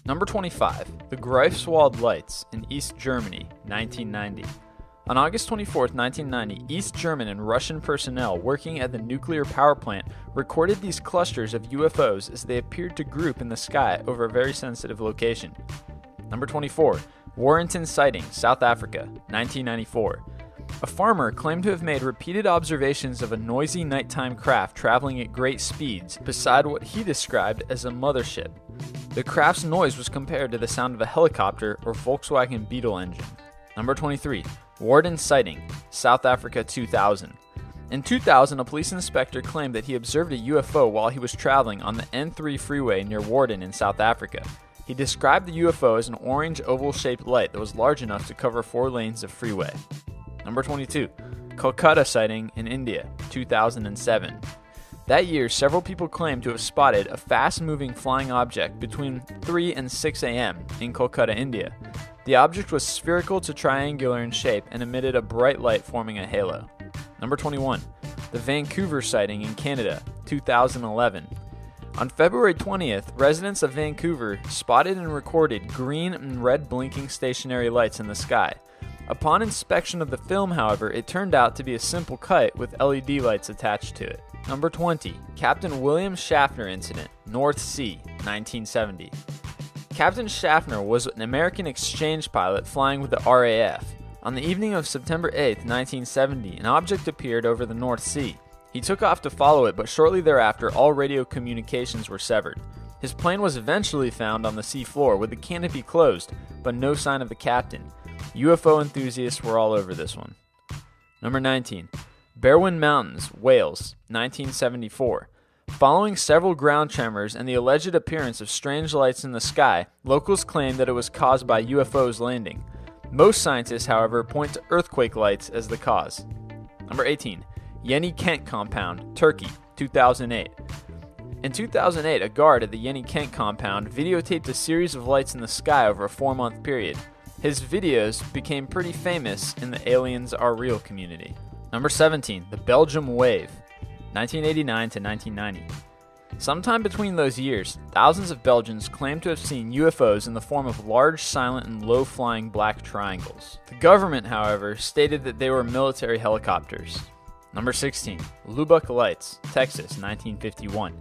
Number 25. The Greifswald Lights in East Germany, 1990. On August 24, 1990, East German and Russian personnel working at the nuclear power plant recorded these clusters of UFOs as they appeared to group in the sky over a very sensitive location. Number 24. Warrenton Sighting, South Africa, 1994. A farmer claimed to have made repeated observations of a noisy nighttime craft traveling at great speeds beside what he described as a mothership. The craft's noise was compared to the sound of a helicopter or Volkswagen Beetle engine. Number 23. Warden Sighting, South Africa, 2000. In 2000, a police inspector claimed that he observed a UFO while he was traveling on the N3 freeway near Warden in South Africa. He described the UFO as an orange oval-shaped light that was large enough to cover 4 lanes of freeway. Number 22. Kolkata Sighting in India, 2007. That year, several people claimed to have spotted a fast-moving flying object between 3 and 6 a.m. in Kolkata, India. The object was spherical to triangular in shape and emitted a bright light forming a halo. Number 21. The Vancouver Sighting in Canada, 2011. On February 20th, residents of Vancouver spotted and recorded green and red blinking stationary lights in the sky. Upon inspection of the film, however, it turned out to be a simple kite with LED lights attached to it. Number 20. Captain William Schaffner Incident, North Sea, 1970. Captain Schaffner was an American exchange pilot flying with the RAF. On the evening of September 8, 1970, an object appeared over the North Sea. He took off to follow it, but shortly thereafter, all radio communications were severed. His plane was eventually found on the sea floor with the canopy closed, but no sign of the captain. UFO enthusiasts were all over this one. Number 19. Berwyn Mountains, Wales, 1974. Following several ground tremors and the alleged appearance of strange lights in the sky, locals claim that it was caused by UFOs landing. Most scientists, however, point to earthquake lights as the cause. Number 18. Yeni Kent Compound, Turkey, 2008. In 2008, a guard at the Yeni Kent compound videotaped a series of lights in the sky over a 4-month period. His videos became pretty famous in the aliens are real community. Number 17. The Belgium Wave, 1989 to 1990. Sometime between those years, thousands of Belgians claimed to have seen UFOs in the form of large, silent, and low-flying black triangles. The government, however, stated that they were military helicopters. Number 16. Lubbock Lights, Texas, 1951.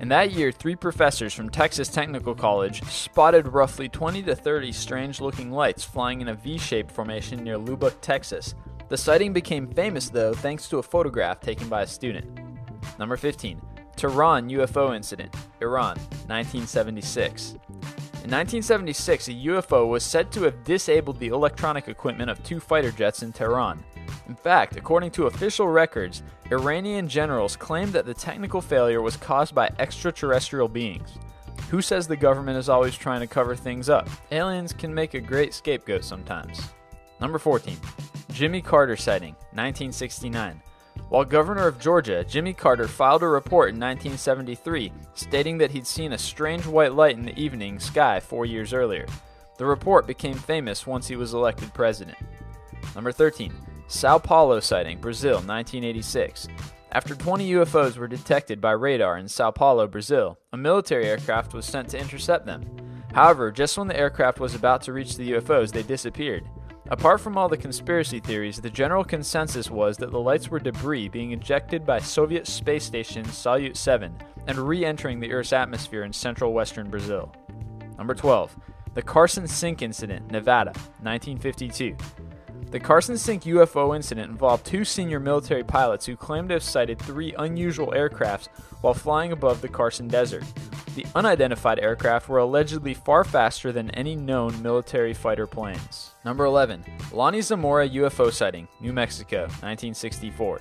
In that year, 3 professors from Texas Technical College spotted roughly 20 to 30 strange-looking lights flying in a V-shaped formation near Lubbock, Texas. The sighting became famous, though, thanks to a photograph taken by a student. Number 15. Tehran UFO Incident, Iran, 1976. In 1976, a UFO was said to have disabled the electronic equipment of 2 fighter jets in Tehran. In fact, according to official records, Iranian generals claimed that the technical failure was caused by extraterrestrial beings. Who says the government is always trying to cover things up? Aliens can make a great scapegoat sometimes. Number 14. Jimmy Carter Sighting, 1969. While governor of Georgia, Jimmy Carter filed a report in 1973 stating that he'd seen a strange white light in the evening sky 4 years earlier. The report became famous once he was elected president. Number 13. Sao Paulo Sighting, Brazil, 1986. After 20 UFOs were detected by radar in Sao Paulo, Brazil, a military aircraft was sent to intercept them. However, just when the aircraft was about to reach the UFOs, they disappeared. Apart from all the conspiracy theories, the general consensus was that the lights were debris being ejected by Soviet space station Salyut 7 and re-entering the Earth's atmosphere in central western Brazil. Number 12. The Carson Sink Incident, Nevada, 1952. The Carson Sink UFO incident involved 2 senior military pilots who claimed to have sighted 3 unusual aircrafts while flying above the Carson Desert. The unidentified aircraft were allegedly far faster than any known military fighter planes. Number 11. Lonnie Zamora UFO Sighting, New Mexico, 1964.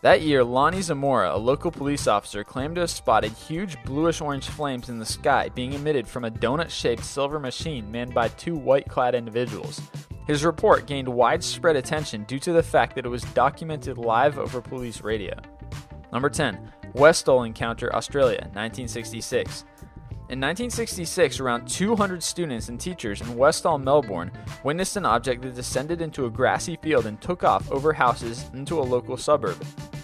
That year, Lonnie Zamora, a local police officer, claimed to have spotted huge bluish-orange flames in the sky being emitted from a donut-shaped silver machine manned by 2 white-clad individuals. His report gained widespread attention due to the fact that it was documented live over police radio. Number 10. Westall Encounter, Australia, 1966. In 1966, around 200 students and teachers in Westall, Melbourne, witnessed an object that descended into a grassy field and took off over houses into a local suburb.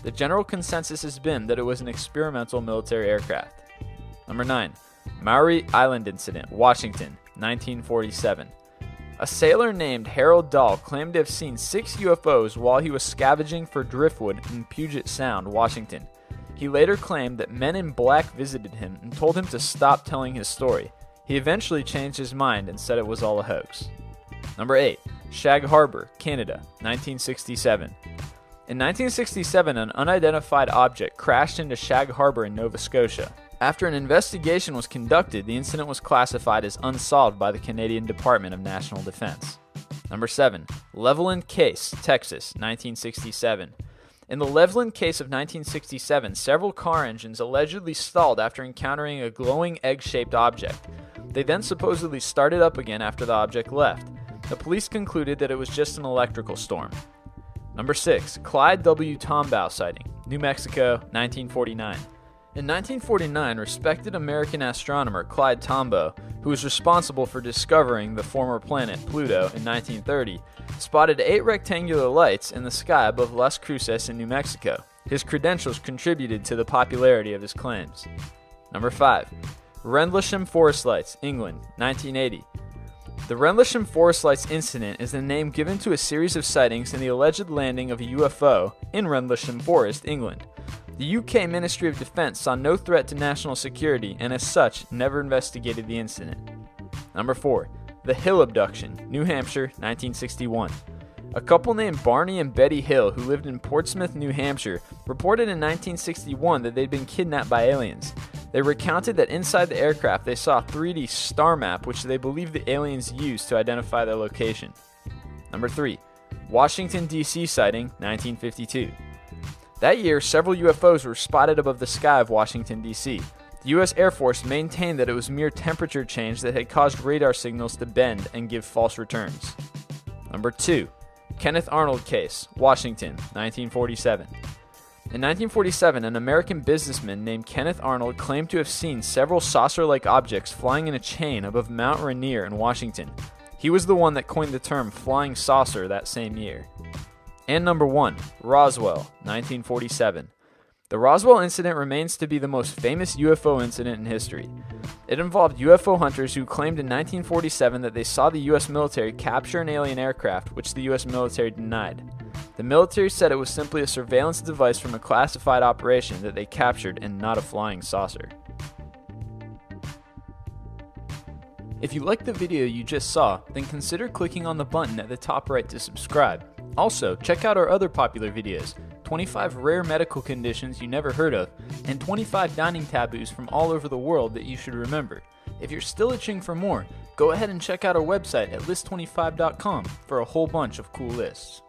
The general consensus has been that it was an experimental military aircraft. Number 9. Maury Island Incident, Washington, 1947. A sailor named Harold Dahl claimed to have seen 6 UFOs while he was scavenging for driftwood in Puget Sound, Washington. He later claimed that men in black visited him and told him to stop telling his story. He eventually changed his mind and said it was all a hoax. Number 8. Shag Harbor, Canada, 1967. In 1967, an unidentified object crashed into Shag Harbor in Nova Scotia. After an investigation was conducted, the incident was classified as unsolved by the Canadian Department of National Defense. Number 7. Levelland Case, Texas, 1967. In the Levelland case of 1967, several car engines allegedly stalled after encountering a glowing egg-shaped object. They then supposedly started up again after the object left. The police concluded that it was just an electrical storm. Number 6. Clyde W. Tombaugh sighting, New Mexico, 1949. In 1949, respected American astronomer Clyde Tombaugh, who was responsible for discovering the former planet Pluto in 1930, spotted 8 rectangular lights in the sky above Las Cruces in New Mexico. His credentials contributed to the popularity of his claims. Number 5. Rendlesham Forest Lights, England, 1980. The Rendlesham Forest Lights incident is the name given to a series of sightings in the alleged landing of a UFO in Rendlesham Forest, England. The UK Ministry of Defense saw no threat to national security and as such never investigated the incident. Number 4. The Hill Abduction, New Hampshire, 1961. A couple named Barney and Betty Hill, who lived in Portsmouth, New Hampshire, reported in 1961 that they'd been kidnapped by aliens. They recounted that inside the aircraft they saw a 3D star map which they believed the aliens used to identify their location. Number 3. Washington, D.C. sighting, 1952. That year, several UFOs were spotted above the sky of Washington, D.C. The U.S. Air Force maintained that it was mere temperature change that had caused radar signals to bend and give false returns. Number 2. Kenneth Arnold Case, Washington, 1947. In 1947, an American businessman named Kenneth Arnold claimed to have seen several saucer-like objects flying in a chain above Mount Rainier in Washington. He was the one that coined the term flying saucer that same year. And number 1, Roswell, 1947. The Roswell incident remains to be the most famous UFO incident in history. It involved UFO hunters who claimed in 1947 that they saw the U.S. military capture an alien aircraft, which the U.S. military denied. The military said it was simply a surveillance device from a classified operation that they captured and not a flying saucer. If you liked the video you just saw, then consider clicking on the button at the top right to subscribe. Also, check out our other popular videos, 25 rare medical conditions you never heard of, and 25 dining taboos from all over the world that you should remember. If you're still itching for more, go ahead and check out our website at list25.com for a whole bunch of cool lists.